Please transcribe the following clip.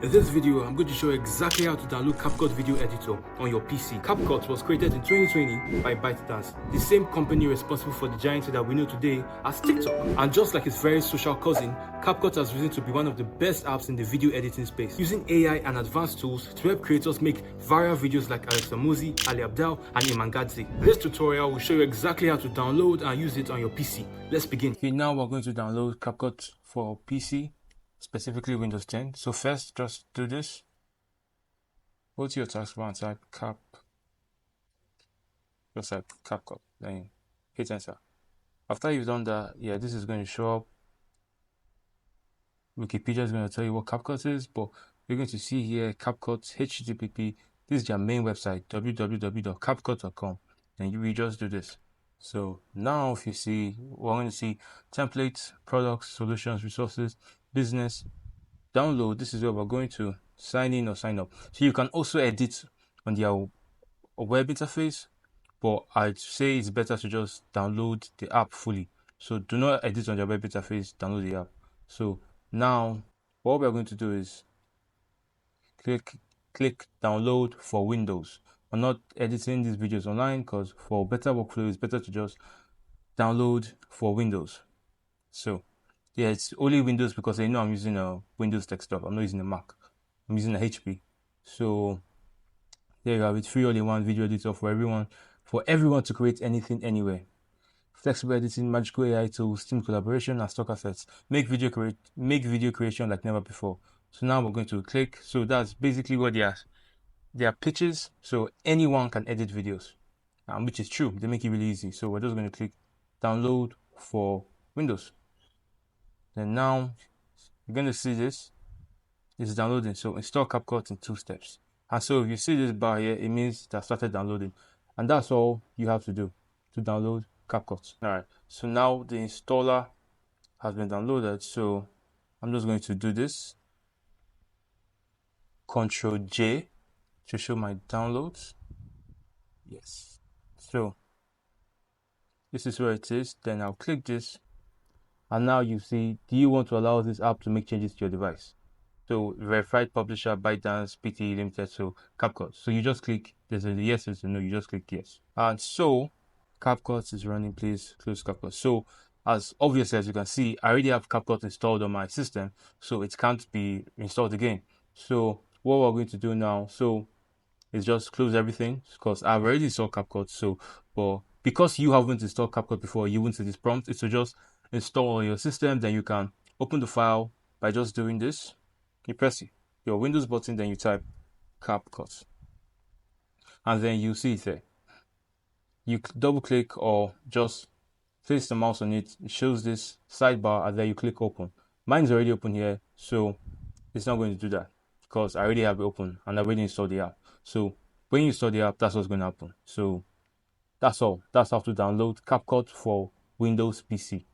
In this video, I'm going to show you exactly how to download Capcut Video Editor on your PC. Capcut was created in 2020 by ByteDance, the same company responsible for the giant that we know today as TikTok. And just like its very social cousin, Capcut has risen to be one of the best apps in the video editing space, using AI and advanced tools to help creators make viral videos like Alex Amozi, Ali Abdal, and Imangadze. This tutorial will show you exactly how to download and use it on your PC. Let's begin. Okay, now we're going to download Capcut for PC. Specifically Windows 10. So first, just do this. Go to your taskbar and type CapCut. Then hit enter. After you've done that, this is going to show up. Wikipedia is going to tell you what CapCut is, but you're going to see here CapCut HTTP. This is their main website, www.capcut.com. And you just do this. So now if you see, we're going to see templates, products, solutions, resources, business, download. This is where we're going to sign in or sign up. So you can also edit on their web interface, but I'd say it's better to just download the app fully. So do not edit on their web interface, download the app. So now what we're going to do is click download for Windows. I'm not editing these videos online because for better workflow, it's better to just download for Windows. So yeah, it's only Windows because I know I'm using a Windows desktop. I'm not using a Mac. I'm using a HP. So there you have it, free all-in-one video editor for everyone to create anything anywhere. Flexible editing, magical AI tools, team collaboration, and stock assets. Make video creation like never before. So now we're going to click. So that's basically what they are pitches. So anyone can edit videos, which is true. They make it really easy. So we're just going to click download for Windows. Then now you're going to see this is downloading. So install CapCut in 2 steps. And so if you see this bar here, it means that started downloading. And that's all you have to do to download CapCut. Alright, so now the installer has been downloaded. So I'm just going to do this. Control J to show my downloads. Yes. So this is where it is. Then I'll click this. And now you see, do you want to allow this app to make changes to your device? So verified publisher, ByteDance, PT Limited, so CapCut. So you just click, there's a yes, there's a no, you just click yes. And so CapCut is running, please close CapCut. So as obviously as you can see, I already have CapCut installed on my system, so it can't be installed again. So what we're going to do now, is just close everything because I've already installed CapCut. So, but because you haven't installed CapCut before, you won't see this prompt. It's to just install on your system. Then you can open the file by just doing this. You press your Windows button, then you type CapCut, and then you see it there. You double click or just place the mouse on it. It shows this sidebar, and then you click open. Mine's already open here, so it's not going to do that because I already have it open and I already installed the app. So when you install the app, that's what's going to happen. So that's all. That's how to download CapCut for Windows PC.